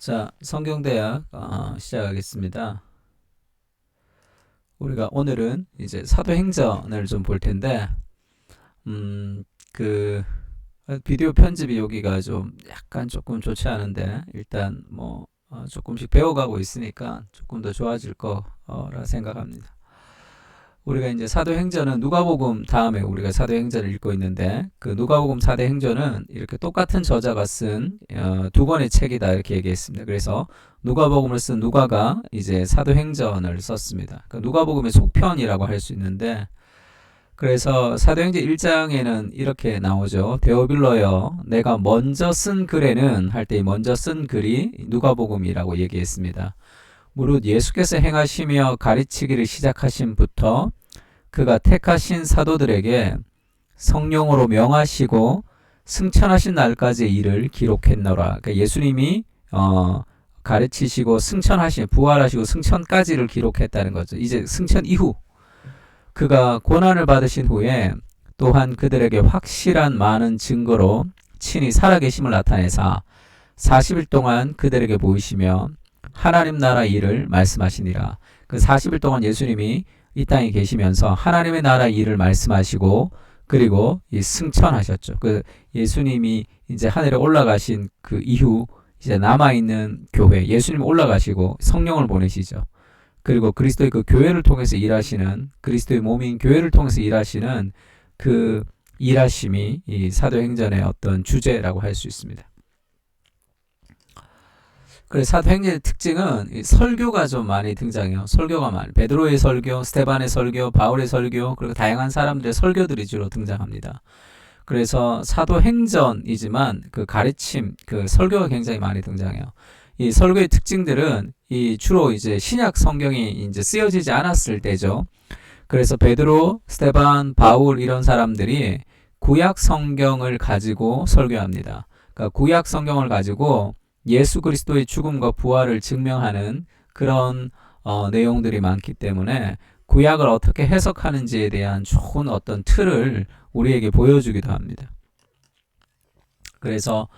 자, 성경대학 시작하겠습니다. 우리가 오늘은 이제 사도행전을 좀 볼 텐데, 그 비디오 편집이 여기가 좀 약간 조금 좋지 않은데 일단 뭐 조금씩 배워가고 있으니까 조금 더 좋아질 거라 생각합니다. 우리가 이제 사도행전은 누가복음 다음에 우리가 사도행전을 읽고 있는데 그 누가복음 사도행전은 이렇게 똑같은 저자가 쓴 두 권의 책이다 이렇게 얘기했습니다. 그래서 누가복음을 쓴 누가가 이제 사도행전을 썼습니다. 그러니까 누가복음의 속편이라고 할 수 있는데 그래서 사도행전 1장에는 이렇게 나오죠. 데오빌러여 내가 먼저 쓴 글에는 할 때 먼저 쓴 글이 누가복음이라고 얘기했습니다. 무릇 예수께서 행하시며 가르치기를 시작하신부터 그가 택하신 사도들에게 성령으로 명하시고 승천하신 날까지의 일을 기록했노라. 그러니까 예수님이 가르치시고 승천하신 부활하시고 승천까지를 기록했다는 거죠. 이제 승천 이후 그가 고난을 받으신 후에 또한 그들에게 확실한 많은 증거로 친히 살아계심을 나타내사 40일 동안 그들에게 보이시며 하나님 나라 일을 말씀하시니라. 그 40일 동안 예수님이 이 땅에 계시면서 하나님의 나라 일을 말씀하시고 그리고 승천하셨죠. 그 예수님이 이제 하늘에 올라가신 그 이후 이제 남아있는 교회, 예수님 올라가시고 성령을 보내시죠. 그리고 그리스도의 그 교회를 통해서 일하시는 그리스도의 몸인 교회를 통해서 일하시는 그 일하심이 이 사도행전의 어떤 주제라고 할 수 있습니다. 그래서 사도행전의 특징은 설교가 좀 많이 등장해요. 설교가 많이. 베드로의 설교, 스테반의 설교, 바울의 설교, 그리고 다양한 사람들의 설교들이 주로 등장합니다. 그래서 사도행전이지만 그 가르침, 그 설교가 굉장히 많이 등장해요. 이 설교의 특징들은 이 주로 이제 신약 성경이 이제 쓰여지지 않았을 때죠. 그래서 베드로, 스테반, 바울 이런 사람들이 구약 성경을 가지고 설교합니다. 그러니까 구약 성경을 가지고 예수 그리스도의 죽음과 부활을 증명하는 그런 내용들이 많기 때문에 구약을 어떻게 해석하는지에 대한 좋은 어떤 틀을 우리에게 보여주기도 합니다. 그래서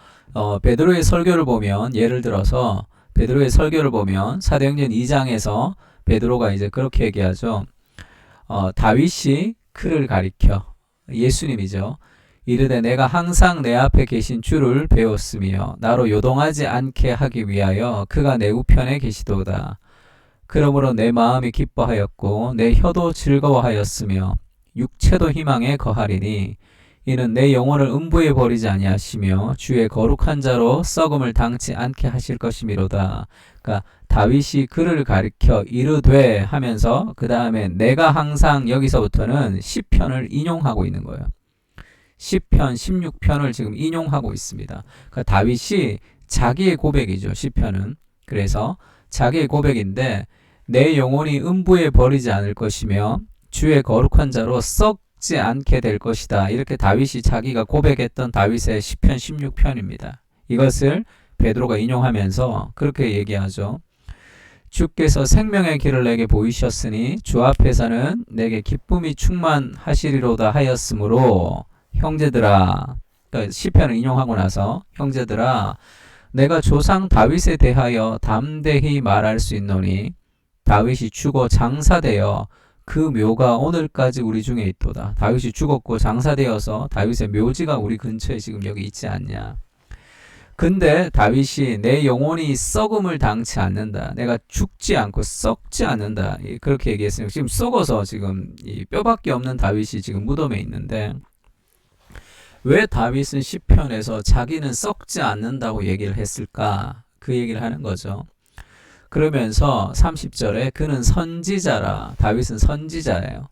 베드로의 설교를 보면 예를 들어서 베드로의 설교를 보면 사도행전 2장에서 베드로가 이제 그렇게 얘기하죠. 다윗이 그를 가리켜 예수님이죠. 이르되 내가 항상 내 앞에 계신 주를 배웠으며 나로 요동하지 않게 하기 위하여 그가 내 우편에 계시도다. 그러므로 내 마음이 기뻐하였고 내 혀도 즐거워하였으며 육체도 희망에 거하리니 이는 내 영혼을 음부에 버리지 아니하시며 주의 거룩한 자로 썩음을 당치 않게 하실 것이미로다. 그러니까 다윗이 그를 가리켜 이르되 하면서 그 다음에 내가 항상 여기서부터는 시편을 인용하고 있는 거예요. 시편 16편을 지금 인용하고 있습니다. 그러니까 다윗이 자기의 고백이죠. 시편은. 그래서 자기의 고백인데 내 영혼이 음부에 버리지 않을 것이며 주의 거룩한 자로 썩지 않게 될 것이다. 이렇게 다윗이 자기가 고백했던 다윗의 시편 16편입니다. 이것을 베드로가 인용하면서 그렇게 얘기하죠. 주께서 생명의 길을 내게 보이셨으니 주 앞에서는 내게 기쁨이 충만하시리로다 하였으므로 형제들아, 그러니까 시편을 인용하고 나서 형제들아 내가 조상 다윗에 대하여 담대히 말할 수 있노니 다윗이 죽어 장사되어 그 묘가 오늘까지 우리 중에 있도다. 다윗이 죽었고 장사되어서 다윗의 묘지가 우리 근처에 지금 여기 있지 않냐. 근데 다윗이 내 영혼이 썩음을 당치 않는다. 내가 죽지 않고 썩지 않는다. 그렇게 얘기했으니까 지금 썩어서 지금 이 뼈밖에 없는 다윗이 지금 무덤에 있는데 왜 다윗은 시편에서 자기는 썩지 않는다고 얘기를 했을까? 그 얘기를 하는 거죠. 그러면서 30절에 그는 선지자라. 다윗은 선지자예요.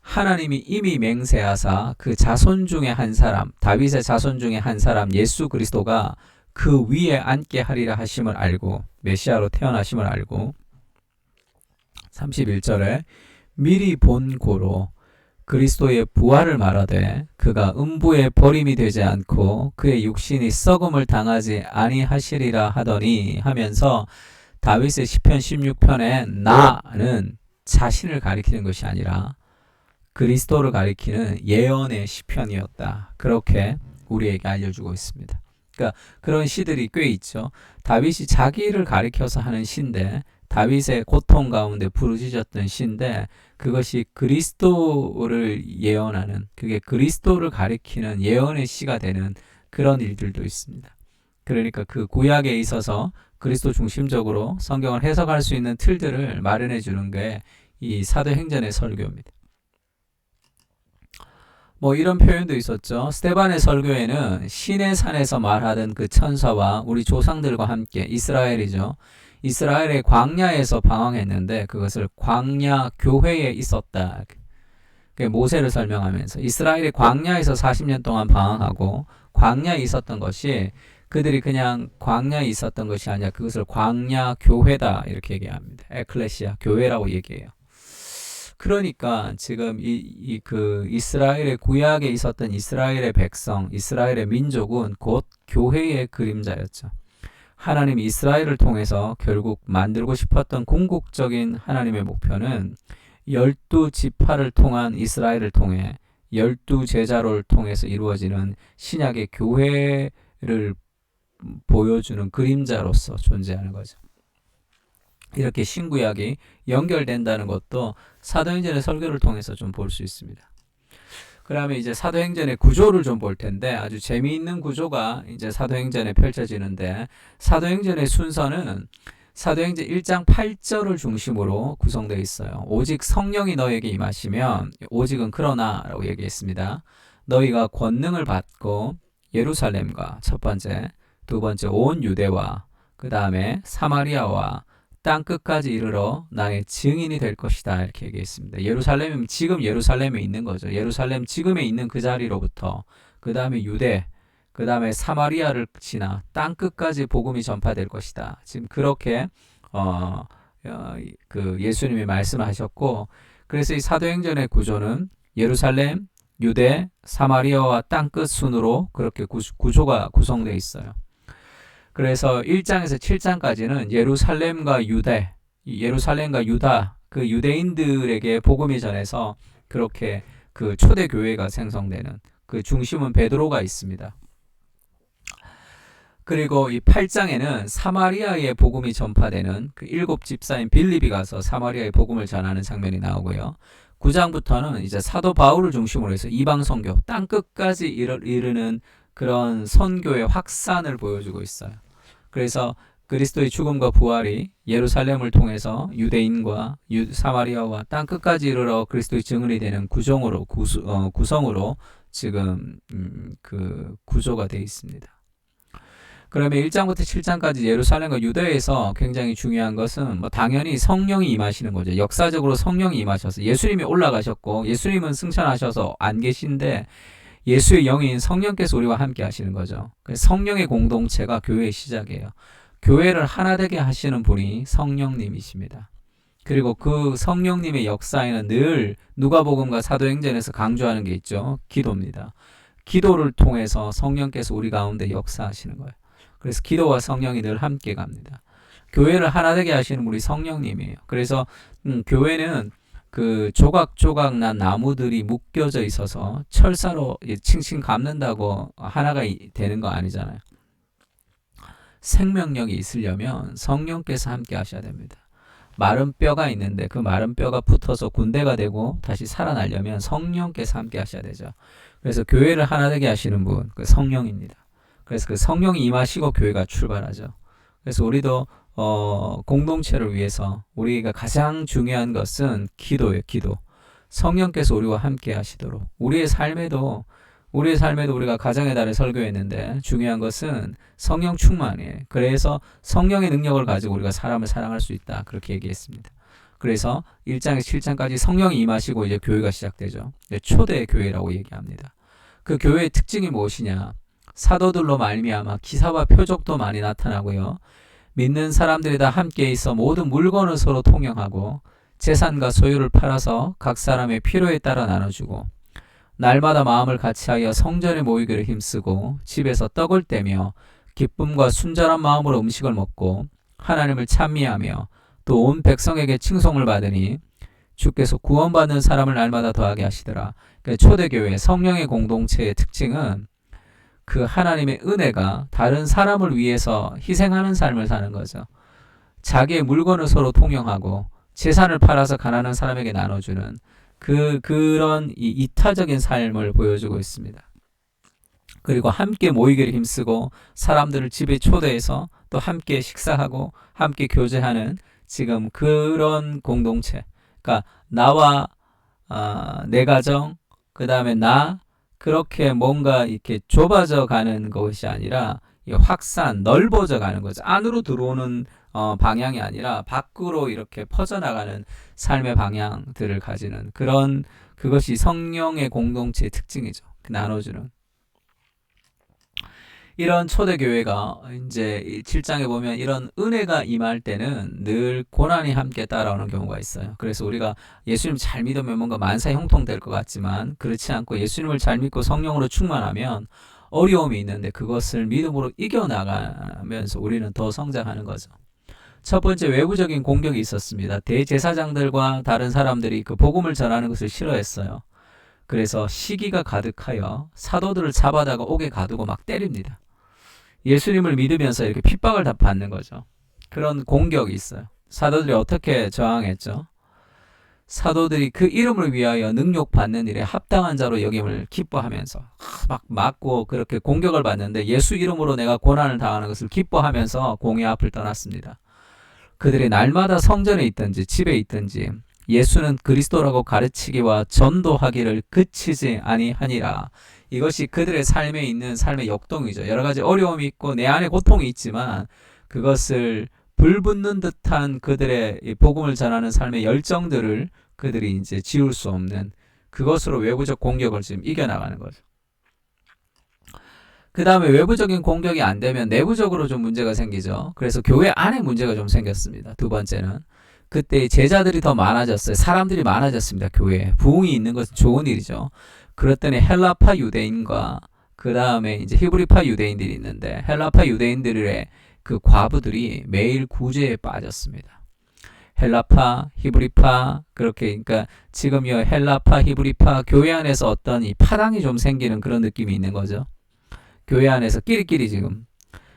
하나님이 이미 맹세하사 그 자손 중에 한 사람, 다윗의 자손 중에 한 사람 예수 그리스도가 그 위에 앉게 하리라 하심을 알고 메시아로 태어나심을 알고 31절에 미리 본 고로 그리스도의 부활을 말하되 그가 음부에 버림이 되지 않고 그의 육신이 썩음을 당하지 아니하시리라 하더니 하면서 다윗의 시편 16편에 나는 자신을 가리키는 것이 아니라 그리스도를 가리키는 예언의 시편이었다. 그렇게 우리에게 알려주고 있습니다. 그러니까 그런 시들이 꽤 있죠. 다윗이 자기를 가리켜서 하는 시인데 다윗의 고통 가운데 부르짖었던 시인데 그것이 그리스도를 예언하는 그게 그리스도를 가리키는 예언의 시가 되는 그런 일들도 있습니다. 그러니까 그 구약에 있어서 그리스도 중심적으로 성경을 해석할 수 있는 틀들을 마련해 주는 게 이 사도행전의 설교입니다. 뭐 이런 표현도 있었죠. 스데반의 설교에는 시내 산에서 말하던 그 천사와 우리 조상들과 함께 이스라엘이죠. 이스라엘의 광야에서 방황했는데 그것을 광야 교회에 있었다. 모세를 설명하면서 이스라엘이 광야에서 40년 동안 방황하고 광야에 있었던 것이 그들이 그냥 광야에 있었던 것이 아니라 그것을 광야 교회다 이렇게 얘기합니다. 에클레시아 교회라고 얘기해요. 그러니까 지금 그 이스라엘의 구약에 있었던 이스라엘의 백성, 이스라엘의 민족은 곧 교회의 그림자였죠. 하나님이 이스라엘을 통해서 결국 만들고 싶었던 궁극적인 하나님의 목표는 12지파를 통한 이스라엘을 통해 12제자로를 통해서 이루어지는 신약의 교회를 보여주는 그림자로서 존재하는 거죠. 이렇게 신구약이 연결된다는 것도 사도행전의 설교를 통해서 좀 볼 수 있습니다. 그러면 이제 사도행전의 구조를 좀 볼 텐데 아주 재미있는 구조가 이제 사도행전에 펼쳐지는데 사도행전의 순서는 사도행전 1장 8절을 중심으로 구성되어 있어요. 오직 성령이 너에게 임하시면 오직은 그러나라고 얘기했습니다. 너희가 권능을 받고 예루살렘과 첫 번째, 두 번째 온 유대와 그 다음에 사마리아와 땅 끝까지 이르러 나의 증인이 될 것이다 이렇게 얘기했습니다. 예루살렘은 지금 예루살렘에 있는 거죠. 예루살렘 지금에 있는 그 자리로부터 그 다음에 유대, 그 다음에 사마리아를 지나 땅 끝까지 복음이 전파될 것이다. 지금 그렇게 그 예수님이 말씀하셨고 그래서 이 사도행전의 구조는 예루살렘, 유대, 사마리아와 땅 끝 순으로 그렇게 구조가 구성되어 있어요. 그래서 1장에서 7장까지는 예루살렘과 유다, 그 유대인들에게 복음이 전해서 그렇게 그 초대 교회가 생성되는 그 중심은 베드로가 있습니다. 그리고 이 8장에는 사마리아의 복음이 전파되는 그 7집사인 빌립이 가서 사마리아의 복음을 전하는 장면이 나오고요. 9장부터는 이제 사도 바울을 중심으로 해서 이방 선교, 땅 끝까지 이르는 그런 선교의 확산을 보여주고 있어요. 그래서 그리스도의 죽음과 부활이 예루살렘을 통해서 유대인과 사마리아와 땅 끝까지 이르러 그리스도의 증언이 되는 구성으로 지금 그 구조가 되어 있습니다. 그러면 1장부터 7장까지 예루살렘과 유대에서 굉장히 중요한 것은 뭐 당연히 성령이 임하시는 거죠. 역사적으로 성령이 임하셔서 예수님이 올라가셨고 예수님은 승천하셔서 안 계신데 예수의 영인 성령께서 우리와 함께 하시는 거죠. 성령의 공동체가 교회의 시작이에요. 교회를 하나 되게 하시는 분이 성령님이십니다. 그리고 그 성령님의 역사에는 늘 누가복음과 사도행전에서 강조하는 게 있죠. 기도입니다. 기도를 통해서 성령께서 우리 가운데 역사하시는 거예요. 그래서 기도와 성령이 늘 함께 갑니다. 교회를 하나 되게 하시는 분이 성령님이에요. 그래서 교회는 그 조각조각 난 나무들이 묶여져 있어서 철사로 칭칭 감는다고 하나가 되는 거 아니잖아요. 생명력이 있으려면 성령께서 함께 하셔야 됩니다. 마른 뼈가 있는데 그 마른 뼈가 붙어서 군대가 되고 다시 살아나려면 성령께서 함께 하셔야 되죠. 그래서 교회를 하나 되게 하시는 분, 그 성령입니다. 그래서 그 성령이 임하시고 교회가 출발하죠. 그래서 우리도 공동체를 위해서 우리가 가장 중요한 것은 기도예요. 기도. 성령께서 우리와 함께 하시도록 우리의 삶에도 우리가 가정의 달에 설교했는데 중요한 것은 성령 충만이에요. 그래서 성령의 능력을 가지고 우리가 사람을 사랑할 수 있다. 그렇게 얘기했습니다. 그래서 1장에서 7장까지 성령이 임하시고 이제 교회가 시작되죠. 초대 교회라고 얘기합니다. 그 교회의 특징이 무엇이냐? 사도들로 말미암아 기사와 표적도 많이 나타나고요. 믿는 사람들이 다 함께 있어 모든 물건을 서로 통용하고 재산과 소유를 팔아서 각 사람의 필요에 따라 나눠주고 날마다 마음을 같이하여 성전에 모이기를 힘쓰고 집에서 떡을 떼며 기쁨과 순전한 마음으로 음식을 먹고 하나님을 찬미하며 또 온 백성에게 칭송을 받으니 주께서 구원받는 사람을 날마다 더하게 하시더라. 그러니까 초대교회 성령의 공동체의 특징은 그 하나님의 은혜가 다른 사람을 위해서 희생하는 삶을 사는 거죠. 자기의 물건을 서로 통용하고 재산을 팔아서 가난한 사람에게 나눠주는 그런 이타적인 삶을 보여주고 있습니다. 그리고 함께 모이기를 힘쓰고 사람들을 집에 초대해서 또 함께 식사하고 함께 교제하는 지금 그런 공동체. 그러니까 나와 내 가정, 그 다음에 나, 그렇게 뭔가 이렇게 좁아져 가는 것이 아니라 확산, 넓어져 가는 거죠. 안으로 들어오는 방향이 아니라 밖으로 이렇게 퍼져나가는 삶의 방향들을 가지는 그것이 성령의 공동체의 특징이죠. 나눠주는. 이런 초대교회가 이제 7장에 보면 이런 은혜가 임할 때는 늘 고난이 함께 따라오는 경우가 있어요. 그래서 우리가 예수님 잘 믿으면 뭔가 만사 형통될 것 같지만 그렇지 않고 예수님을 잘 믿고 성령으로 충만하면 어려움이 있는데 그것을 믿음으로 이겨나가면서 우리는 더 성장하는 거죠. 첫 번째 외부적인 공격이 있었습니다. 대제사장들과 다른 사람들이 그 복음을 전하는 것을 싫어했어요. 그래서 시기가 가득하여 사도들을 잡아다가 옥에 가두고 막 때립니다. 예수님을 믿으면서 이렇게 핍박을 다 받는 거죠. 그런 공격이 있어요. 사도들이 어떻게 저항했죠? 사도들이 그 이름을 위하여 능욕받는 일에 합당한 자로 여김을 기뻐하면서 막 맞고 그렇게 공격을 받는데 예수 이름으로 내가 고난을 당하는 것을 기뻐하면서 공회 앞을 떠났습니다. 그들이 날마다 성전에 있든지 집에 있든지 예수는 그리스도라고 가르치기와 전도하기를 그치지 아니하니라. 이것이 그들의 삶에 있는 삶의 역동이죠. 여러 가지 어려움이 있고 내 안에 고통이 있지만 그것을 불붙는 듯한 그들의 복음을 전하는 삶의 열정들을 그들이 이제 지울 수 없는 그것으로 외부적 공격을 지금 이겨나가는 거죠. 그 다음에 외부적인 공격이 안 되면 내부적으로 좀 문제가 생기죠. 그래서 교회 안에 문제가 좀 생겼습니다. 두 번째는 그때 제자들이 더 많아졌어요. 사람들이 많아졌습니다. 교회에. 부흥이 있는 것은 좋은 일이죠. 그랬더니 헬라파 유대인과 그 다음에 이제 히브리파 유대인들이 있는데 헬라파 유대인들의 그 과부들이 매일 구제에 빠졌습니다. 헬라파, 히브리파 그렇게 그러니까 지금 이 헬라파, 히브리파 교회 안에서 어떤 이 파당이 좀 생기는 그런 느낌이 있는 거죠. 교회 안에서 끼리끼리 지금.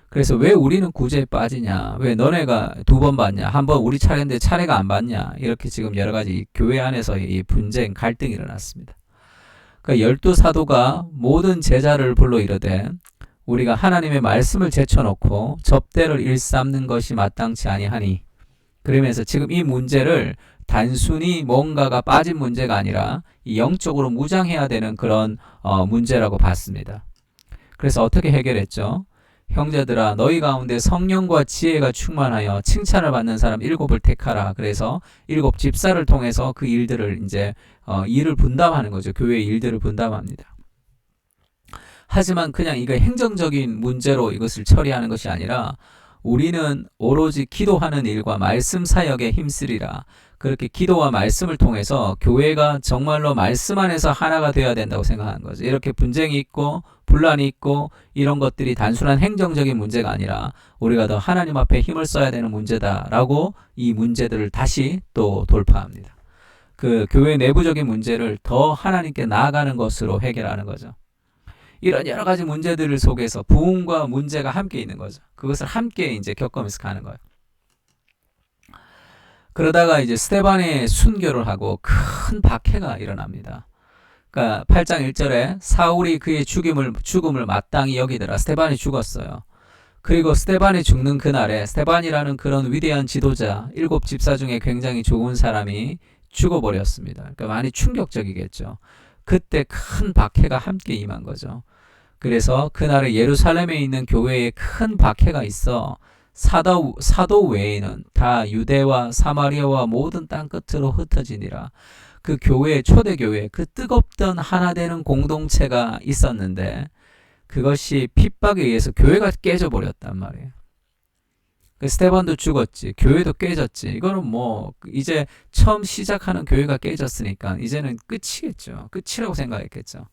그래서 왜 우리는 구제에 빠지냐? 왜 너네가 두 번 받냐? 한 번 우리 차례인데 차례가 안 받냐? 이렇게 지금 여러 가지 교회 안에서 이 분쟁, 갈등이 일어났습니다. 그러니까 12사도가 모든 제자를 불러 이르되 우리가 하나님의 말씀을 제쳐놓고 접대를 일삼는 것이 마땅치 아니하니 그러면서 지금 이 문제를 단순히 뭔가가 빠진 문제가 아니라 영적으로 무장해야 되는 그런 문제라고 봤습니다. 그래서 어떻게 해결했죠? 형제들아 너희 가운데 성령과 지혜가 충만하여 칭찬을 받는 사람 7을 택하라. 그래서 7 집사를 통해서 그 일들을 이제 일을 분담하는 거죠. 교회의 일들을 분담합니다. 하지만 그냥 이거 행정적인 문제로 이것을 처리하는 것이 아니라 우리는 오로지 기도하는 일과 말씀 사역에 힘쓰리라. 그렇게 기도와 말씀을 통해서 교회가 정말로 말씀 안에서 하나가 되어야 된다고 생각하는 거죠. 이렇게 분쟁이 있고 분란이 있고 이런 것들이 단순한 행정적인 문제가 아니라 우리가 더 하나님 앞에 힘을 써야 되는 문제다라고 이 문제들을 다시 또 돌파합니다. 그 교회 내부적인 문제를 더 하나님께 나아가는 것으로 해결하는 거죠. 이런 여러 가지 문제들을 속에서 부흥과 문제가 함께 있는 거죠. 그것을 함께 이제 겪으면서 가는 거예요. 그러다가 이제 스데반의 순교를 하고 큰 박해가 일어납니다. 그러니까 8장 1절에 사울이 그의 죽음을 마땅히 여기더라. 스데반이 죽었어요. 그리고 스데반이 죽는 그날에 스데반이라는 그런 위대한 지도자 7 집사 중에 굉장히 좋은 사람이 죽어버렸습니다. 그러니까 많이 충격적이겠죠. 그때 큰 박해가 함께 임한 거죠. 그래서 그날에 예루살렘에 있는 교회에 큰 박해가 있어 사도 외에는 다 유대와 사마리아와 모든 땅 끝으로 흩어지니라. 그 교회, 초대교회, 그 뜨겁던 하나 되는 공동체가 있었는데 그것이 핍박에 의해서 교회가 깨져버렸단 말이에요. 스데반도 죽었지, 교회도 깨졌지. 이거는 뭐 이제 처음 시작하는 교회가 깨졌으니까 이제는 끝이겠죠. 끝이라고 생각했겠죠.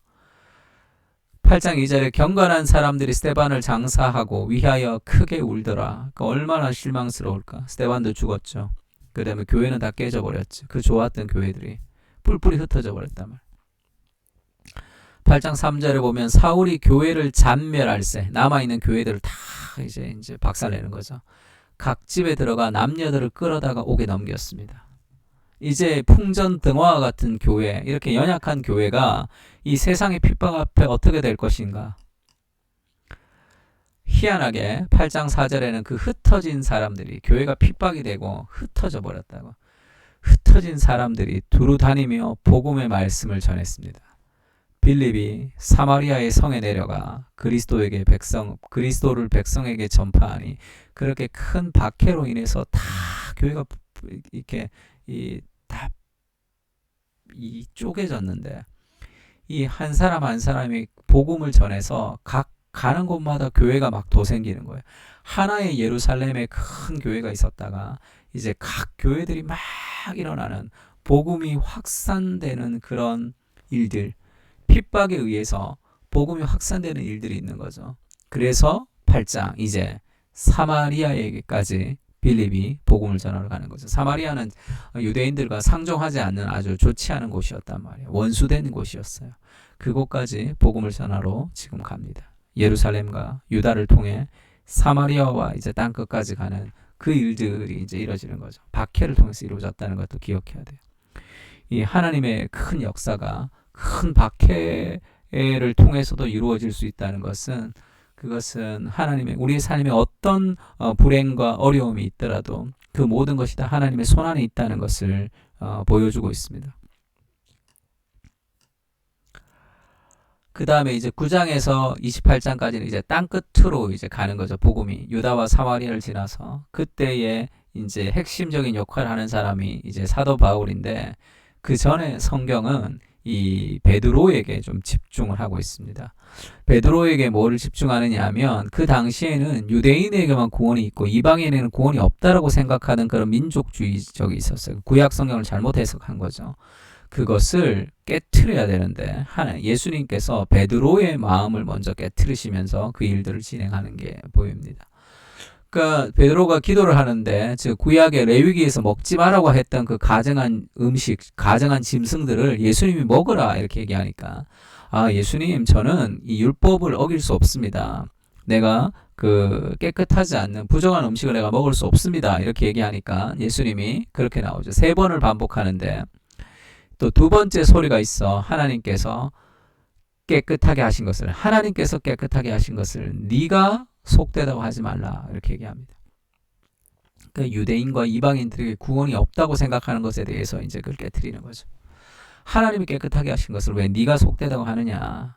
8장 2절에 경건한 사람들이 스데반을 장사하고 위하여 크게 울더라. 그러니까 얼마나 실망스러울까. 스데반도 죽었죠. 그 다음에 교회는 다 깨져버렸지. 그 좋았던 교회들이 뿔뿔이 흩어져 버렸단 말. 8장 3절에 보면 사울이 교회를 잔멸할세, 남아있는 교회들을 다 이제 박살내는 거죠. 각 집에 들어가 남녀들을 끌어다가 옥에 넘겼습니다. 이제 풍전등화와 같은 교회, 이렇게 연약한 교회가 이 세상의 핍박 앞에 어떻게 될 것인가? 희한하게 8장 4절에는 그 흩어진 사람들이, 교회가 핍박이 되고 흩어져 버렸다고, 흩어진 사람들이 두루 다니며 복음의 말씀을 전했습니다. 빌립이 사마리아의 성에 내려가 그리스도를 백성에게 전파하니, 그렇게 큰 박해로 인해서 다 교회가 이렇게 다 쪼개졌는데, 이 한 사람 한 사람이 복음을 전해서 각 가는 곳마다 교회가 막 도생기는 거예요. 하나의 예루살렘에 큰 교회가 있었다가 이제 각 교회들이 막 일어나는, 복음이 확산되는 그런 일들, 핍박에 의해서 복음이 확산되는 일들이 있는 거죠. 그래서 8장 이제 사마리아에게까지 빌립이 복음을 전하러 가는 거죠. 사마리아는 유대인들과 상종하지 않는 아주 좋지 않은 곳이었단 말이에요. 원수된 곳이었어요. 그곳까지 복음을 전하러 지금 갑니다. 예루살렘과 유다를 통해 사마리아와 이제 땅끝까지 가는 그 일들이 이제 이루어지는 거죠. 박해를 통해서 이루어졌다는 것도 기억해야 돼요. 이 하나님의 큰 역사가 큰 박해를 통해서도 이루어질 수 있다는 것은, 그것은 우리의 삶에 어떤 불행과 어려움이 있더라도 그 모든 것이 다 하나님의 손안에 있다는 것을 보여주고 있습니다. 그 다음에 이제 9장에서 28장까지는 이제 땅끝으로 이제 가는 거죠. 복음이 유다와 사마리아를 지나서, 그때에 이제 핵심적인 역할을 하는 사람이 이제 사도 바울인데, 그 전에 성경은 이 베드로에게 좀 집중을 하고 있습니다. 베드로에게 뭐를 집중하느냐 하면, 그 당시에는 유대인에게만 구원이 있고 이방인에게는 구원이 없다라고 생각하는 그런 민족주의적이 있었어요. 구약 성경을 잘못 해석한 거죠. 그것을 깨트려야 되는데 예수님께서 베드로의 마음을 먼저 깨트리시면서 그 일들을 진행하는 게 보입니다. 그러니까 베드로가 기도를 하는데, 즉 구약의 레위기에서 먹지 말라고 했던 그 가증한 음식, 가증한 짐승들을 예수님이 먹으라 이렇게 얘기하니까, 예수님, 저는 이 율법을 어길 수 없습니다. 내가 그 깨끗하지 않는 부정한 음식을 내가 먹을 수 없습니다. 이렇게 얘기하니까 예수님이 그렇게 나오죠. 3번을 반복하는데 또 두 번째 소리가 있어. 하나님께서 깨끗하게 하신 것을, 하나님께서 깨끗하게 하신 것을 네가 속되다고 하지 말라 이렇게 얘기합니다. 그러니까 유대인과 이방인들에게 구원이 없다고 생각하는 것에 대해서 이제 그걸 깨트리는 거죠. 하나님이 깨끗하게 하신 것을 왜 네가 속되다고 하느냐.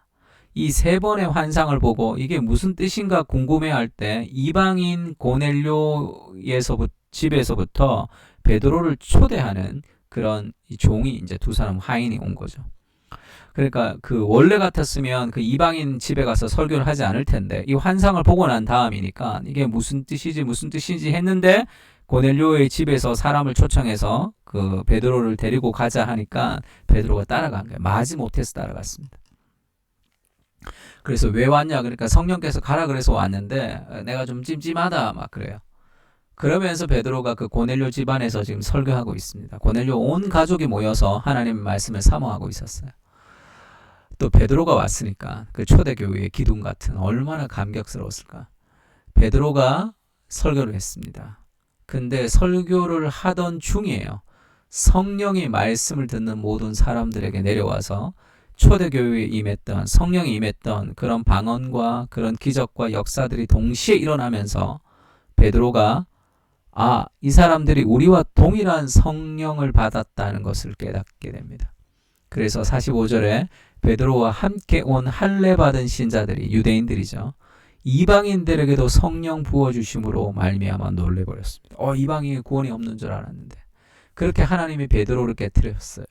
이 3번의 환상을 보고 이게 무슨 뜻인가 궁금해할 때 이방인 고넬료에서부터 집에서부터 베드로를 초대하는 그런 종이, 이제 두 사람 하인이 온 거죠. 그러니까 그 원래 같았으면 그 이방인 집에 가서 설교를 하지 않을 텐데, 이 환상을 보고 난 다음이니까 이게 무슨 뜻인지 했는데, 고넬료의 집에서 사람을 초청해서 그 베드로를 데리고 가자 하니까 베드로가 따라간 거예요. 마지못해서 따라갔습니다. 그래서 왜 왔냐, 그러니까 성령께서 가라 그래서 왔는데 내가 좀 찜찜하다 막 그래요. 그러면서 베드로가 그 고넬료 집안에서 지금 설교하고 있습니다. 고넬료 온 가족이 모여서 하나님의 말씀을 사모하고 있었어요. 또 베드로가 왔으니까 그 초대교회의 기둥 같은, 얼마나 감격스러웠을까. 베드로가 설교를 했습니다. 근데 설교를 하던 중이에요. 성령이 말씀을 듣는 모든 사람들에게 내려와서 초대교회에 임했던, 성령이 임했던 그런 방언과 그런 기적과 역사들이 동시에 일어나면서 베드로가 이 사람들이 우리와 동일한 성령을 받았다는 것을 깨닫게 됩니다. 그래서 45절에 베드로와 함께 온 할례 받은 신자들이, 유대인들이죠, 이방인들에게도 성령 부어주심으로 말미암아 놀래버렸습니다. 이방인이 구원이 없는 줄 알았는데, 그렇게 하나님이 베드로를 깨트렸어요.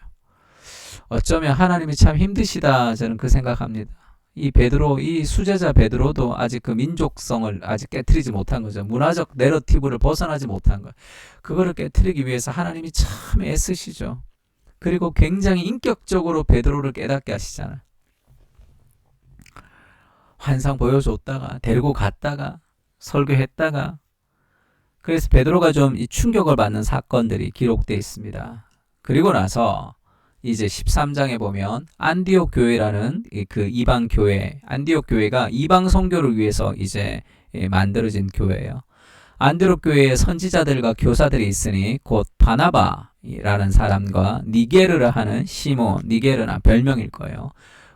어쩌면 하나님이 참 힘드시다, 저는 그 생각합니다. 이 베드로, 이 수제자 베드로도 아직 그 민족성을 아직 깨트리지 못한 거죠. 문화적 내러티브를 벗어나지 못한 거. 그거를 깨트리기 위해서 하나님이 참 애쓰시죠. 그리고 굉장히 인격적으로 베드로를 깨닫게 하시잖아요. 환상 보여줬다가 데리고 갔다가 설교했다가, 그래서 베드로가 좀 이 충격을 받는 사건들이 기록되어 있습니다. 그리고 나서 이제 13장에 보면 안디옥 교회라는 그 이방 교회, 안디옥 교회가 이방 선교를 위해서 이제 만들어진 교회예요. 안디옥 교회에 선지자들과 교사들이 있으니 곧 바나바라는 사람과 니게르라 하는 시몬, 니게르나 별명일 거예요.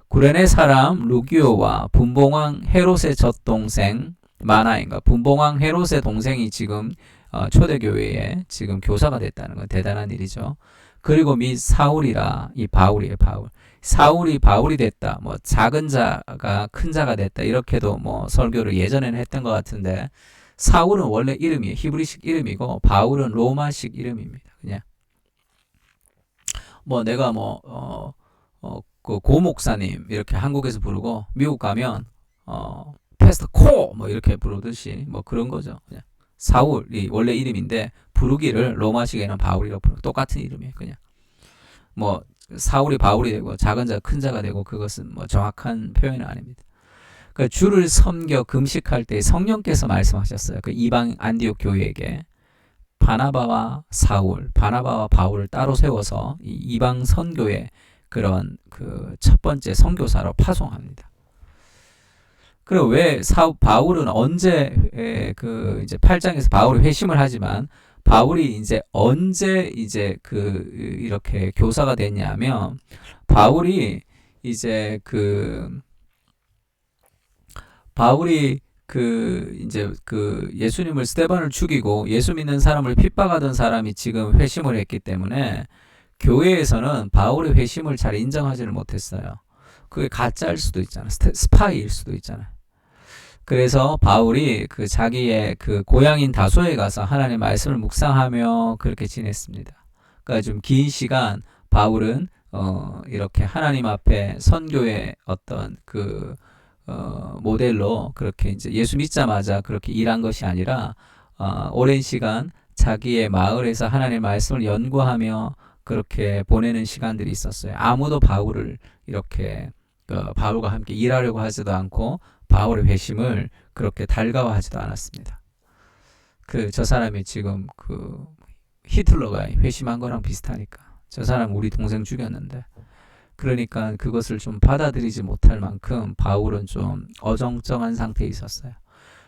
구레네 사람 루기오와 분봉왕 헤롯의 젖동생 마나인가, 분봉왕 헤롯의 동생이 지금 초대교회에 지금 교사가 됐다는 건 대단한 일이죠. 그리고 및 사울이라, 이 바울이에요, 바울. 사울이 바울이 됐다, 뭐 작은 자가 큰 자가 됐다, 이렇게도 뭐 설교를 예전에는 했던 것 같은데, 사울은 원래 이름이에요. 히브리식 이름이고 바울은 로마식 이름입니다. 그냥 뭐 내가 그 고목사님 이렇게 한국에서 부르고 미국 가면 패스터 코 뭐 이렇게 부르듯이 뭐 그런 거죠. 그냥 사울이 원래 이름인데 부르기를 로마식에는 바울이라고 부르고 똑같은 이름이에요. 그냥 뭐 사울이 바울이 되고 작은 자 큰 자가 되고 그것은 뭐 정확한 표현은 아닙니다. 그 주를 섬겨 금식할 때 성령께서 말씀하셨어요. 그 이방 안디옥 교회에게 바나바와 사울, 바나바와 바울을 따로 세워서 이 이방 선교의 그런 그 첫 번째 선교사로 파송합니다. 그리고 왜 바울은 언제 그 이제 8장에서 바울이 회심을 하지만 바울이 이제 언제 이제 그 이렇게 교사가 됐냐면 바울이 이제 바울이 이제 예수님을 스데반을 죽이고 예수 믿는 사람을 핍박하던 사람이 지금 회심을 했기 때문에 교회에서는 바울의 회심을 잘 인정하지를 못했어요. 그게 가짜일 수도 있잖아. 스파이일 수도 있잖아. 그래서 바울이 자기의 고향인 다소에 가서 하나님의 말씀을 묵상하며 그렇게 지냈습니다. 그러니까 좀 긴 시간 바울은 이렇게 하나님 앞에 선교의 어떤 모델로 그렇게 이제 예수 믿자마자 그렇게 일한 것이 아니라 오랜 시간 자기의 마을에서 하나님의 말씀을 연구하며 그렇게 보내는 시간들이 있었어요. 아무도 바울을 이렇게 바울과 함께 일하려고 하지도 않고 바울의 회심을 그렇게 달가워하지도 않았습니다. 저 사람이 지금 히틀러가 회심한 거랑 비슷하니까. 저 사람 우리 동생 죽였는데. 그러니까 그것을 좀 받아들이지 못할 만큼 바울은 좀 어정쩡한 상태에 있었어요.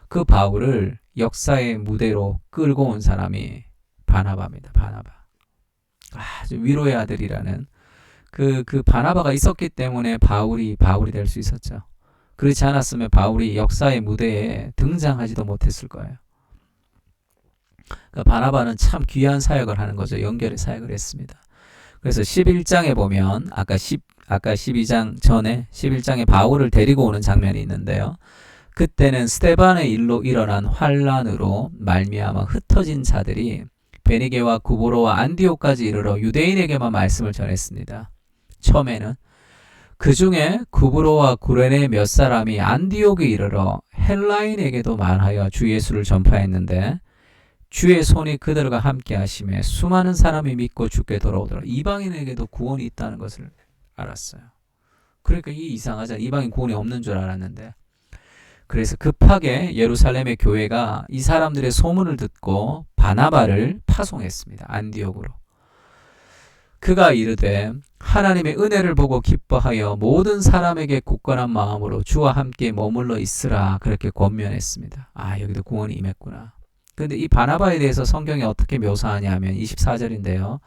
그 바울을 역사의 무대로 끌고 온 사람이 바나바입니다. 바나바. 아주 위로의 아들이라는 그 바나바가 있었기 때문에 바울이 될 수 있었죠. 그렇지 않았으면 바울이 역사의 무대에 등장하지도 못했을 거예요. 그러니까 바나바는 참 귀한 사역을 하는 거죠. 연결의 사역을 했습니다. 그래서 11장에 보면 아까 12장 전에 11장에 바울을 데리고 오는 장면이 있는데요. 그때는 스데반의 일로 일어난 환란으로 말미암아 흩어진 자들이 베니게와 구브로와 안디옥까지 이르러 유대인에게만 말씀을 전했습니다. 처음에는 그 중에 구브로와 구레네 몇 사람이 안디옥에 이르러 헬라인에게도 말하여 주 예수를 전파했는데 주의 손이 그들과 함께 하심에 수많은 사람이 믿고 주께 돌아오더라. 이방인에게도 구원이 있다는 것을 알았어요. 그러니까 이 이상하잖아. 이방인 구원이 없는 줄 알았는데. 그래서 급하게 예루살렘의 교회가 이 사람들의 소문을 듣고 바나바를 파송했습니다. 안디옥으로. 그가 이르되 하나님의 은혜를 보고 기뻐하여 모든 사람에게 굳건한 마음으로 주와 함께 머물러 있으라. 그렇게 권면했습니다. 여기도 구원이 임했구나. 그런데 이 바나바에 대해서 성경이 어떻게 묘사하냐 하면 24절인데요.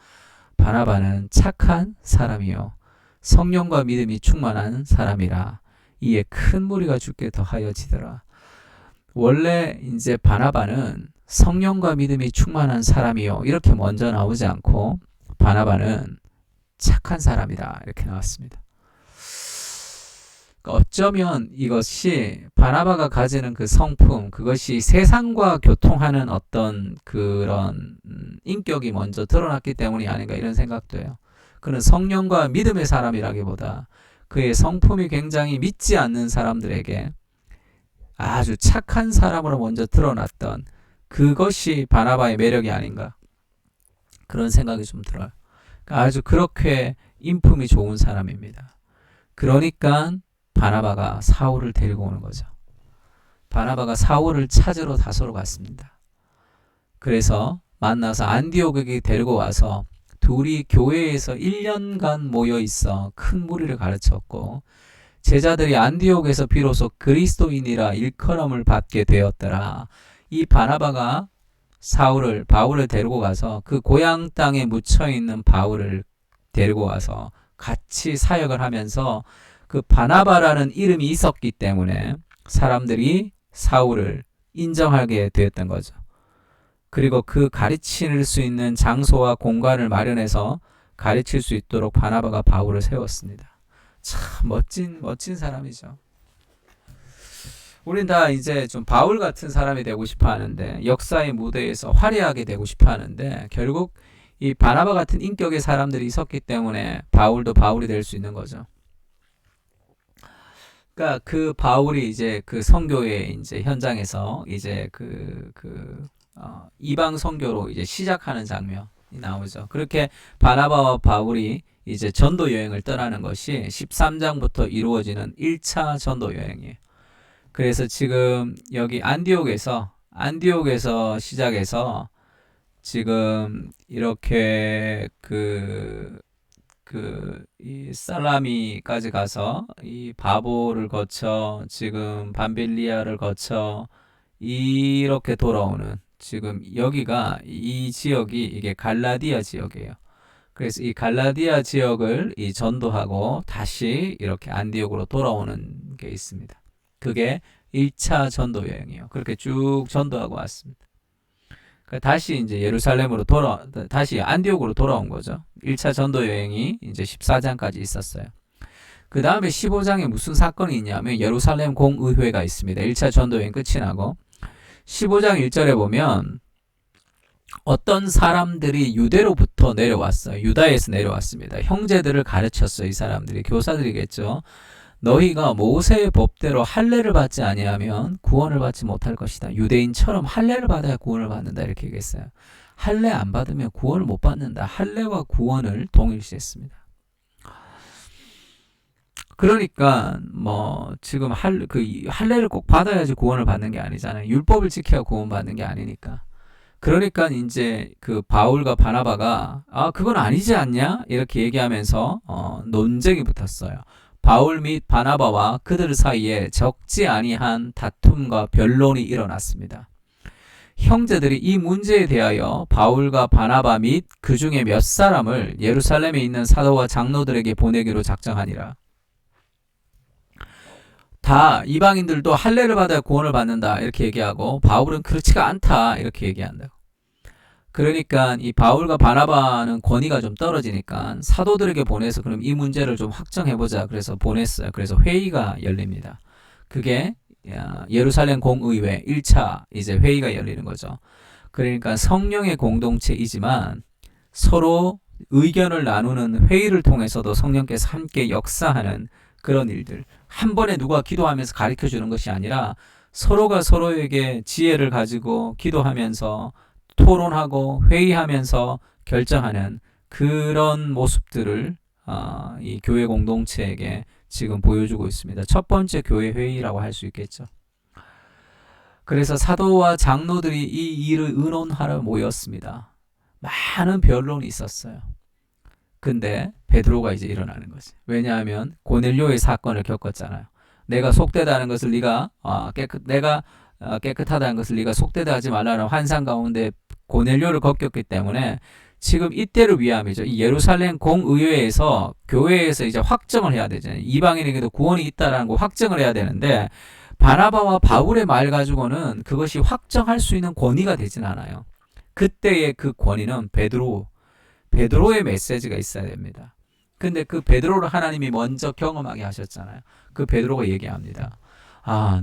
바나바는 착한 사람이요 성령과 믿음이 충만한 사람이라. 이에 큰 무리가 주께 더하여지더라. 원래 이제 바나바는 성령과 믿음이 충만한 사람이요 이렇게 먼저 나오지 않고 바나바는 착한 사람이다 이렇게 나왔습니다. 어쩌면 이것이 바나바가 가지는 그 성품, 그것이 세상과 교통하는 어떤 그런 인격이 먼저 드러났기 때문이 아닌가 이런 생각도 해요. 그는 성령과 믿음의 사람이라기보다 그의 성품이 굉장히 믿지 않는 사람들에게 아주 착한 사람으로 먼저 드러났던 그것이 바나바의 매력이 아닌가 그런 생각이 좀 들어요. 아주 그렇게 인품이 좋은 사람입니다. 그러니까 바나바가 사울을 데리고 오는 거죠. 바나바가 사울을 찾으러 다소로 갔습니다. 그래서 만나서 안디옥에게 데리고 와서 둘이 교회에서 1년간 모여 있어 큰 무리를 가르쳤고 제자들이 안디옥에서 비로소 그리스도인이라 일컬음을 받게 되었더라. 이 바나바가 바울을 데리고 가서 그 고향 땅에 묻혀 있는 바울을 데리고 와서 같이 사역을 하면서 그 바나바라는 이름이 있었기 때문에 사람들이 사울을 인정하게 되었던 거죠. 그리고 그 가르칠 수 있는 장소와 공간을 마련해서 가르칠 수 있도록 바나바가 바울을 세웠습니다. 참 멋진 사람이죠. 우린 다 이제 좀 바울 같은 사람이 되고 싶어 하는데 역사의 무대에서 화려하게 되고 싶어 하는데 결국 이 바나바 같은 인격의 사람들이 있었기 때문에 바울도 바울이 될 수 있는 거죠. 그러니까 그 바울이 이제 그 선교의 이제 현장에서 이제 이방 선교로 이제 시작하는 장면이 나오죠. 그렇게 바나바와 바울이 이제 전도 여행을 떠나는 것이 13장부터 이루어지는 1차 전도 여행이에요. 그래서 지금 여기 안디옥에서 시작해서 지금 이렇게 이 살라미까지 가서 이 바보를 거쳐 지금 밤빌리아를 거쳐 이렇게 돌아오는 지금 여기가 이 지역이 이게 갈라디아 지역이에요. 그래서 이 갈라디아 지역을 이 전도하고 다시 이렇게 안디옥으로 돌아오는 게 있습니다. 그게 1차 전도 여행이에요. 그렇게 쭉 전도하고 왔습니다. 다시 이제 예루살렘으로 다시 안디옥으로 돌아온 거죠. 1차 전도 여행이 이제 14장까지 있었어요. 그 다음에 15장에 무슨 사건이 있냐면 예루살렘 공의회가 있습니다. 1차 전도 여행 끝이 나고 15장 1절에 보면 어떤 사람들이 유대로부터 내려왔어요. 유다에서 내려왔습니다. 형제들을 가르쳤어요. 이 사람들이 교사들이겠죠. 너희가 모세의 법대로 할례를 받지 아니하면 구원을 받지 못할 것이다. 유대인처럼 할례를 받아야 구원을 받는다. 이렇게 얘기했어요. 할례 안 받으면 구원을 못 받는다. 할례와 구원을 동일시했습니다. 그러니까 뭐 지금 할례를 꼭 받아야지 구원을 받는 게 아니잖아요. 율법을 지켜야 구원 받는 게 아니니까. 그러니까 이제 그 바울과 바나바가 그건 아니지 않냐? 이렇게 얘기하면서 논쟁이 붙었어요. 바울 및 바나바와 그들 사이에 적지 아니한 다툼과 변론이 일어났습니다. 형제들이 이 문제에 대하여 바울과 바나바 및 그 중에 몇 사람을 예루살렘에 있는 사도와 장로들에게 보내기로 작정하니라. 다 이방인들도 할례를 받아야 구원을 받는다 이렇게 얘기하고 바울은 그렇지가 않다 이렇게 얘기한다고. 그러니까 이 바울과 바나바는 권위가 좀 떨어지니까 사도들에게 보내서 그럼 이 문제를 좀 확정해보자 그래서 보냈어요. 그래서 회의가 열립니다. 그게 예루살렘 공의회 1차 이제 회의가 열리는 거죠. 그러니까 성령의 공동체이지만 서로 의견을 나누는 회의를 통해서도 성령께서 함께 역사하는 그런 일들. 한 번에 누가 기도하면서 가르쳐 주는 것이 아니라 서로가 서로에게 지혜를 가지고 기도하면서 토론하고 회의하면서 결정하는 그런 모습들을 이 교회 공동체에게 지금 보여주고 있습니다. 첫 번째 교회 회의라고 할 수 있겠죠. 그래서 사도와 장로들이 이 일을 의논하러 모였습니다. 많은 변론이 있었어요. 근데 베드로가 이제 일어나는 거지. 왜냐하면 고넬료의 사건을 겪었잖아요. 내가 속되다는 것을 내가 깨끗하다는 것을 네가 속되다 하지 말라는 환상 가운데 고넬료를 겪었기 때문에 지금 이때를 위함이죠. 이 예루살렘 공의회에서 교회에서 이제 확정을 해야 되잖아요. 이방인에게도 구원이 있다라는 거 확정을 해야 되는데 바나바와 바울의 말 가지고는 그것이 확정할 수 있는 권위가 되진 않아요. 그때의 그 권위는 베드로의 메시지가 있어야 됩니다. 근데 그 베드로를 하나님이 먼저 경험하게 하셨잖아요. 그 베드로가 얘기합니다.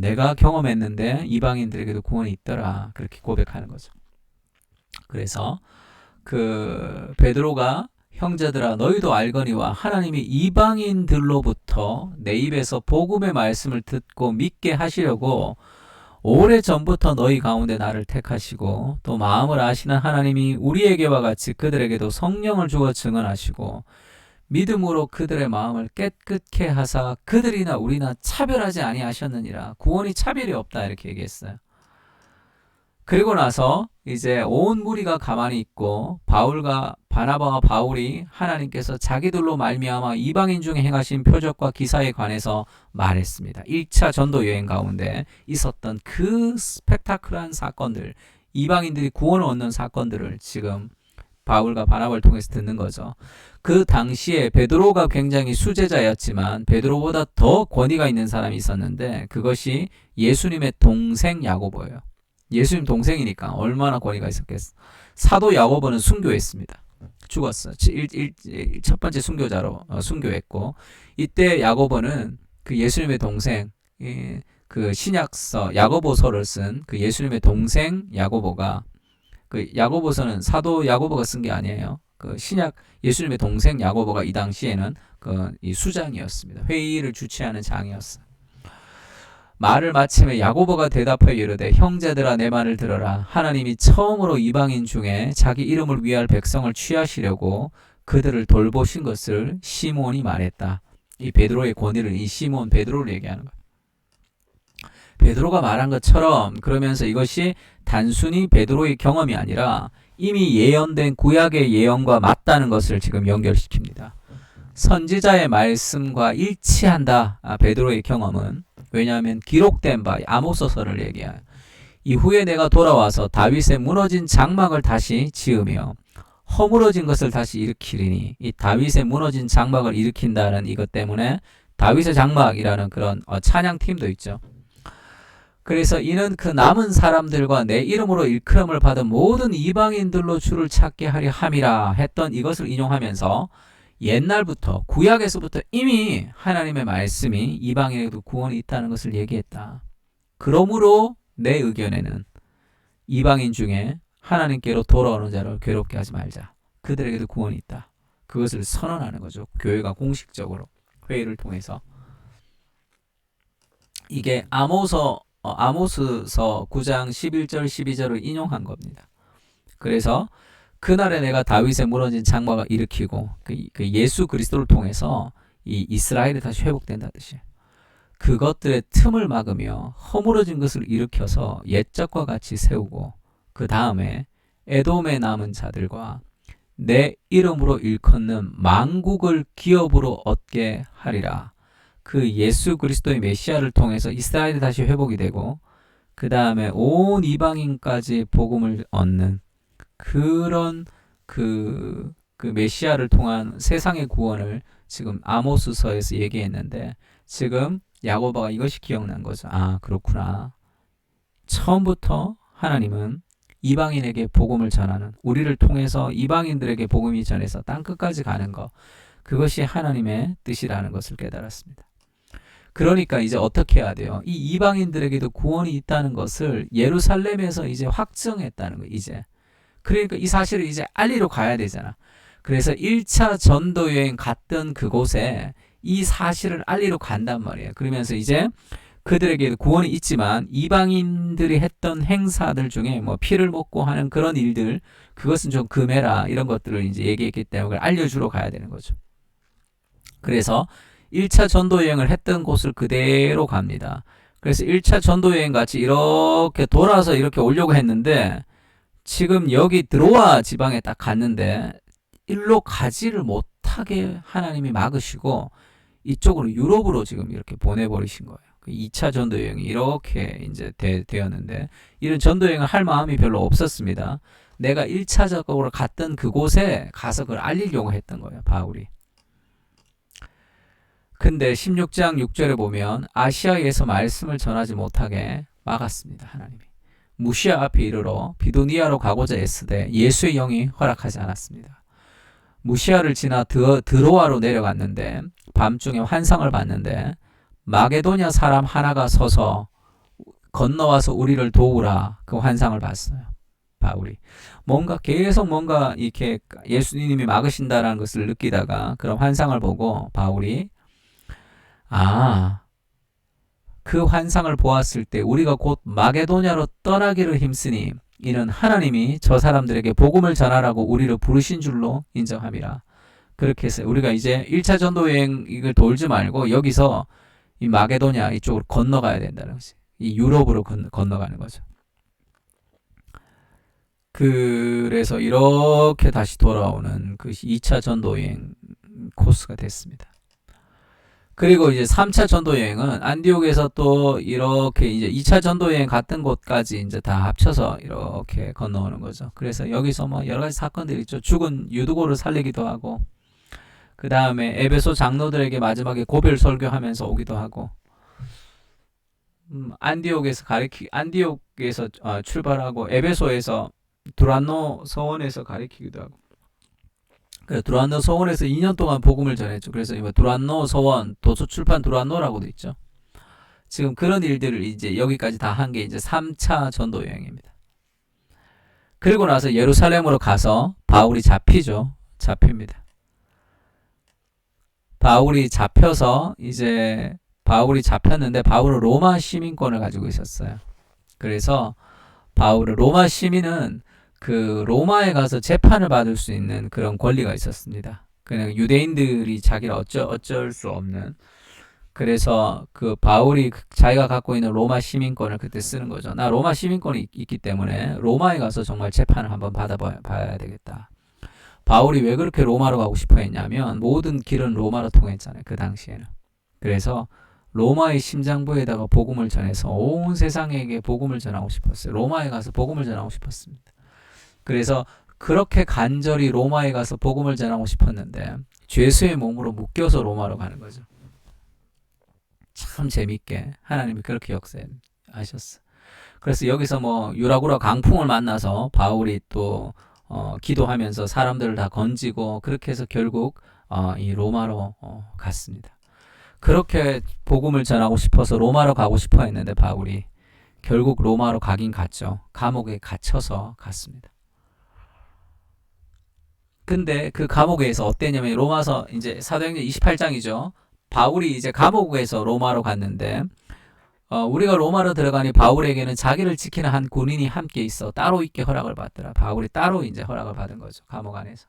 내가 경험했는데 이방인들에게도 구원이 있더라. 그렇게 고백하는 거죠. 그래서 그 베드로가 형제들아 너희도 알거니와 하나님이 이방인들로부터 내 입에서 복음의 말씀을 듣고 믿게 하시려고 오래전부터 너희 가운데 나를 택하시고 또 마음을 아시는 하나님이 우리에게와 같이 그들에게도 성령을 주어 증언하시고 믿음으로 그들의 마음을 깨끗게 하사 그들이나 우리나 차별하지 아니하셨느니라. 구원이 차별이 없다 이렇게 얘기했어요. 그리고 나서 이제 온 무리가 가만히 있고 바나바와 바울이 하나님께서 자기들로 말미암아 이방인 중에 행하신 표적과 기사에 관해서 말했습니다. 1차 전도 여행 가운데 있었던 그 스펙타클한 사건들, 이방인들이 구원을 얻는 사건들을 지금 바울과 바나바를 통해서 듣는 거죠. 그 당시에 베드로가 굉장히 수제자였지만 베드로보다 더 권위가 있는 사람이 있었는데 그것이 예수님의 동생 야고보예요. 예수님 동생이니까 얼마나 권위가 있었겠어. 사도 야고보는 순교했습니다. 죽었어. 첫 번째 순교자로 순교했고, 이때 야고보는 그 예수님의 동생, 그 신약서 야고보서를 쓴 그 예수님의 동생 야고보가, 그 야고보서는 사도 야고보가 쓴 게 아니에요. 그 신약 예수님의 동생 야고보가 이 당시에는 이 수장이었습니다. 회의를 주최하는 장이었어. 말을 마침에 야고보가 대답하여 이르되 형제들아 내 말을 들어라. 하나님이 처음으로 이방인 중에 자기 이름을 위할 백성을 취하시려고 그들을 돌보신 것을 시몬이 말했다. 이 베드로의 권위를 이 시몬 베드로를 얘기하는 거예요. 베드로가 말한 것처럼 그러면서 이것이 단순히 베드로의 경험이 아니라 이미 예언된 구약의 예언과 맞다는 것을 지금 연결시킵니다. 선지자의 말씀과 일치한다. 베드로의 경험은. 왜냐하면 기록된 바 아모스서를 얘기해요. 이후에 내가 돌아와서 다윗의 무너진 장막을 다시 지으며 허물어진 것을 다시 일으키리니, 이 다윗의 무너진 장막을 일으킨다는 이것 때문에 다윗의 장막이라는 그런 찬양팀도 있죠. 그래서 이는 그 남은 사람들과 내 이름으로 일컬음을 받은 모든 이방인들로 주를 찾게 하려 함이라 했던 이것을 인용하면서 옛날부터 구약에서부터 이미 하나님의 말씀이 이방인에게도 구원이 있다는 것을 얘기했다. 그러므로 내 의견에는 이방인 중에 하나님께로 돌아오는 자를 괴롭게 하지 말자. 그들에게도 구원이 있다. 그것을 선언하는 거죠. 교회가 공식적으로 회의를 통해서. 이게 아모스서 9장 11절 12절을 인용한 겁니다. 그래서 그날에 내가 다윗의 무너진 장막을 일으키고 그 예수 그리스도를 통해서 이 이스라엘이 다시 회복된다 뜻이에요. 그것들의 틈을 막으며 허물어진 것을 일으켜서 옛적과 같이 세우고 그 다음에 에돔에 남은 자들과 내 이름으로 일컫는 만국을 기업으로 얻게 하리라. 그 예수 그리스도의 메시아를 통해서 이스라엘이 다시 회복이 되고 그 다음에 온 이방인까지 복음을 얻는 그런 그 메시아를 통한 세상의 구원을 지금 아모스서에서 얘기했는데 지금 야고보가 이것이 기억난 거죠. 아, 그렇구나. 처음부터 하나님은 이방인에게 복음을 전하는, 우리를 통해서 이방인들에게 복음이 전해서 땅끝까지 가는 것, 그것이 하나님의 뜻이라는 것을 깨달았습니다. 그러니까 이제 어떻게 해야 돼요? 이 이방인들에게도 구원이 있다는 것을 예루살렘에서 이제 확정했다는 거예요. 이제. 그러니까 이 사실을 이제 알리러 가야 되잖아. 그래서 1차 전도 여행 갔던 그곳에 이 사실을 알리러 간단 말이에요. 그러면서 이제 그들에게 구원이 있지만 이방인들이 했던 행사들 중에 뭐 피를 먹고 하는 그런 일들, 그것은 좀 금해라, 이런 것들을 이제 얘기했기 때문에 알려주러 가야 되는 거죠. 그래서 1차 전도 여행을 했던 곳을 그대로 갑니다. 그래서 1차 전도 여행 같이 이렇게 돌아서 이렇게 오려고 했는데 지금 여기 드로아 지방에 딱 갔는데 일로 가지를 못하게 하나님이 막으시고 이쪽으로 유럽으로 지금 이렇게 보내버리신 거예요. 2차 전도 여행이 이렇게 이제 되었는데 이런 전도 여행을 할 마음이 별로 없었습니다. 내가 1차적으로 갔던 그곳에 가서 그걸 알리려고 했던 거예요, 바울이. 근데 16장 6절에 보면 아시아에서 말씀을 전하지 못하게 막았습니다, 하나님이. 무시아 앞에 이르러 비두니아로 가고자 애쓰되 예수의 영이 허락하지 않았습니다. 무시아를 지나 드로아로 내려갔는데 밤중에 환상을 봤는데 마게도냐 사람 하나가 서서 건너와서 우리를 도우라, 그 환상을 봤어요, 바울이. 계속 뭔가 이렇게 예수님이 막으신다라는 것을 느끼다가 그런 환상을 보고 바울이 그 환상을 보았을 때 우리가 곧 마게도냐로 떠나기를 힘쓰니 이는 하나님이 저 사람들에게 복음을 전하라고 우리를 부르신 줄로 인정함이라. 그렇게 해서 우리가 이제 1차 전도 여행 이걸 돌지 말고 여기서 이 마게도냐 이쪽으로 건너가야 된다는 거지. 이 유럽으로 건너가는 거죠. 그래서 이렇게 다시 돌아오는 그 2차 전도 여행 코스가 됐습니다. 그리고 이제 3차 전도 여행은 안디옥에서 또 이렇게 이제 2차 전도 여행 갔던 곳까지 이제 다 합쳐서 이렇게 건너오는 거죠. 그래서 여기서 뭐 여러 가지 사건들이 있죠. 죽은 유두고를 살리기도 하고, 그 다음에 에베소 장로들에게 마지막에 고별 설교하면서 오기도 하고, 안디옥에서 출발하고 에베소에서 두란노 서원에서 가리키기도 하고, 그래서 두란노 서원에서 2년 동안 복음을 전했죠. 그래서 이거 두란노 서원 도서출판 두란노라고도 있죠. 지금 그런 일들을 이제 여기까지 다 한 게 이제 3차 전도 여행입니다. 그리고 나서 예루살렘으로 가서 바울이 잡힙니다. 바울이 잡혔는데 바울은 로마 시민권을 가지고 있었어요. 그래서 로마 시민은 그 로마에 가서 재판을 받을 수 있는 그런 권리가 있었습니다. 그냥 유대인들이 자기를 어쩔 수 없는. 그래서 그 바울이 자기가 갖고 있는 로마 시민권을 그때 쓰는 거죠. 나 로마 시민권이 있기 때문에 로마에 가서 정말 재판을 한번 받아봐야 되겠다. 바울이 왜 그렇게 로마로 가고 싶어 했냐면 모든 길은 로마로 통했잖아요. 그 당시에는. 그래서 로마의 심장부에다가 복음을 전해서 온 세상에게 복음을 전하고 싶었어요. 로마에 가서 복음을 전하고 싶었습니다. 그래서 그렇게 간절히 로마에 가서 복음을 전하고 싶었는데 죄수의 몸으로 묶여서 로마로 가는 거죠. 참 재밌게 하나님이 그렇게 역사하셨어. 그래서 여기서 뭐 유라구라 강풍을 만나서 바울이 또 기도하면서 사람들을 다 건지고 그렇게 해서 결국 이 로마로 갔습니다. 그렇게 복음을 전하고 싶어서 로마로 가고 싶어 했는데 바울이 결국 로마로 가긴 갔죠. 감옥에 갇혀서 갔습니다. 근데 그 감옥에서 어땠냐면 로마서 이제 사도행전 28장이죠. 바울이 이제 감옥에서 로마로 갔는데 우리가 로마로 들어가니 바울에게는 자기를 지키는 한 군인이 함께 있어 따로 있게 허락을 받더라. 바울이 따로 이제 허락을 받은 거죠. 감옥 안에서.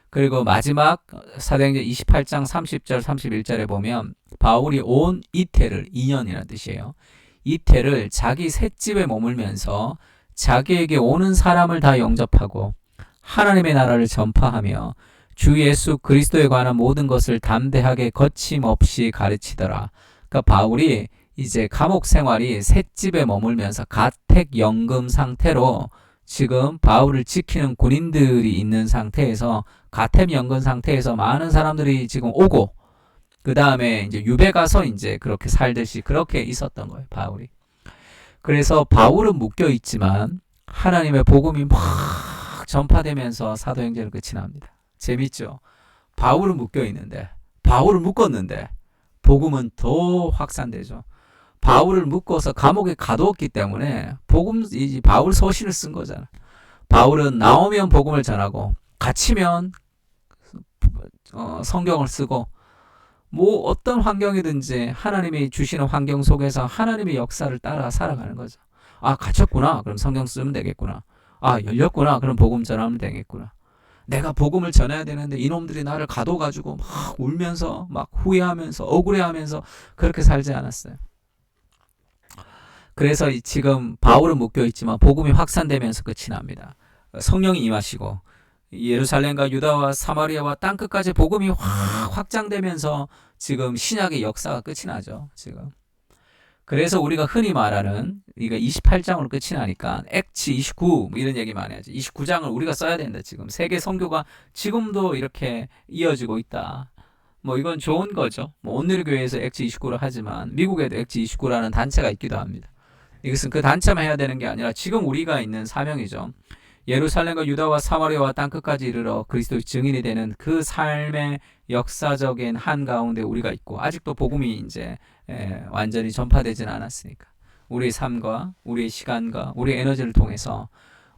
그리고 마지막 사도행전 28장 30절 31절에 보면 바울이 온 이태를 2년이라는 뜻이에요. 이태를 자기 셋집에 머물면서 자기에게 오는 사람을 다 영접하고 하나님의 나라를 전파하며 주 예수 그리스도에 관한 모든 것을 담대하게 거침없이 가르치더라. 그러니까 바울이 이제 감옥 생활이 셋집에 머물면서 가택연금 상태로 지금 바울을 지키는 군인들이 있는 상태에서 가택연금 상태에서 많은 사람들이 지금 오고 그 다음에 이제 유배 가서 이제 그렇게 살듯이 그렇게 있었던 거예요. 바울이. 그래서 바울은 묶여 있지만 하나님의 복음이 막 전파되면서 사도행전은 끝이 납니다. 재밌죠? 바울은 묶여 있는데 바울을 묶었는데 복음은 더 확산되죠. 바울을 묶어서 감옥에 가두었기 때문에 바울 서신을 쓴 거잖아. 바울은 나오면 복음을 전하고 갇히면 성경을 쓰고 뭐 어떤 환경이든지 하나님이 주시는 환경 속에서 하나님의 역사를 따라 살아가는 거죠. 아, 갇혔구나. 그럼 성경 쓰면 되겠구나. 아, 열렸구나. 그럼 복음 전하면 되겠구나. 내가 복음을 전해야 되는데 이놈들이 나를 가둬가지고 막 울면서 막 후회하면서 억울해하면서 그렇게 살지 않았어요. 그래서 지금 바울은 묶여있지만 복음이 확산되면서 끝이 납니다. 성령이 임하시고 예루살렘과 유다와 사마리아와 땅끝까지 복음이 확장되면서 지금 신약의 역사가 끝이 나죠. 지금. 그래서 우리가 흔히 말하는 이거 28장으로 끝이 나니까 액츠 29 이런 얘기 많이 하죠. 29장을 우리가 써야 된다. 지금 세계 선교가 지금도 이렇게 이어지고 있다. 뭐 이건 좋은 거죠. 뭐 온누리교회에서 액츠 29를 하지만 미국에도 액츠 29라는 단체가 있기도 합니다. 이것은 그 단체만 해야 되는 게 아니라 지금 우리가 있는 사명이죠. 예루살렘과 유다와 사마리아와 땅끝까지 이르러 그리스도의 증인이 되는 그 삶의 역사적인 한가운데 우리가 있고 아직도 복음이 이제 완전히 전파되지는 않았으니까 우리의 삶과 우리의 시간과 우리의 에너지를 통해서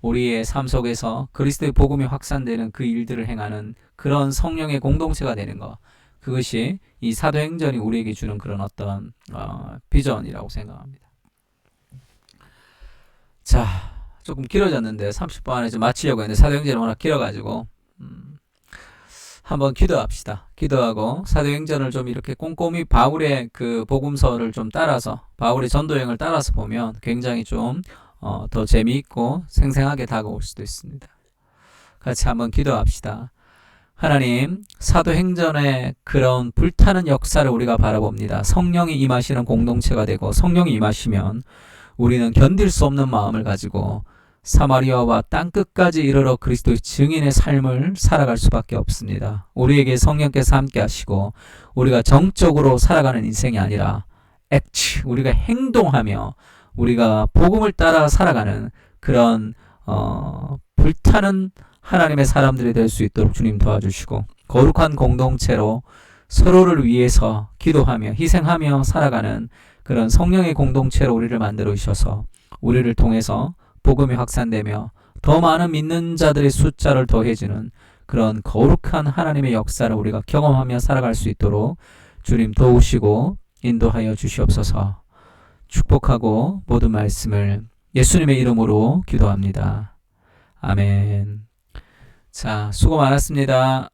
우리의 삶 속에서 그리스도의 복음이 확산되는 그 일들을 행하는 그런 성령의 공동체가 되는 것, 그것이 이 사도행전이 우리에게 주는 그런 어떤 비전이라고 생각합니다. 자, 조금 길어졌는데 30분 안에 좀 마치려고 했는데 사도행전이 워낙 길어가지고 한번 기도합시다. 기도하고 사도행전을 좀 이렇게 꼼꼼히 바울의 그 복음서를 좀 따라서 바울의 전도여행을 따라서 보면 굉장히 좀 더 재미있고 생생하게 다가올 수도 있습니다. 같이 한번 기도합시다. 하나님, 사도행전의 그런 불타는 역사를 우리가 바라봅니다. 성령이 임하시는 공동체가 되고 성령이 임하시면 우리는 견딜 수 없는 마음을 가지고 사마리아와 땅끝까지 이르러 그리스도의 증인의 삶을 살아갈 수밖에 없습니다. 우리에게 성령께서 함께 하시고 우리가 정적으로 살아가는 인생이 아니라 우리가 행동하며 우리가 복음을 따라 살아가는 그런 불타는 하나님의 사람들이 될 수 있도록 주님 도와주시고 거룩한 공동체로 서로를 위해서 기도하며 희생하며 살아가는 그런 성령의 공동체로 우리를 만들어 주셔서 우리를 통해서 복음이 확산되며 더 많은 믿는 자들의 숫자를 더해주는 그런 거룩한 하나님의 역사를 우리가 경험하며 살아갈 수 있도록 주님 도우시고 인도하여 주시옵소서. 축복하고 모든 말씀을 예수님의 이름으로 기도합니다. 아멘. 자, 수고 많았습니다.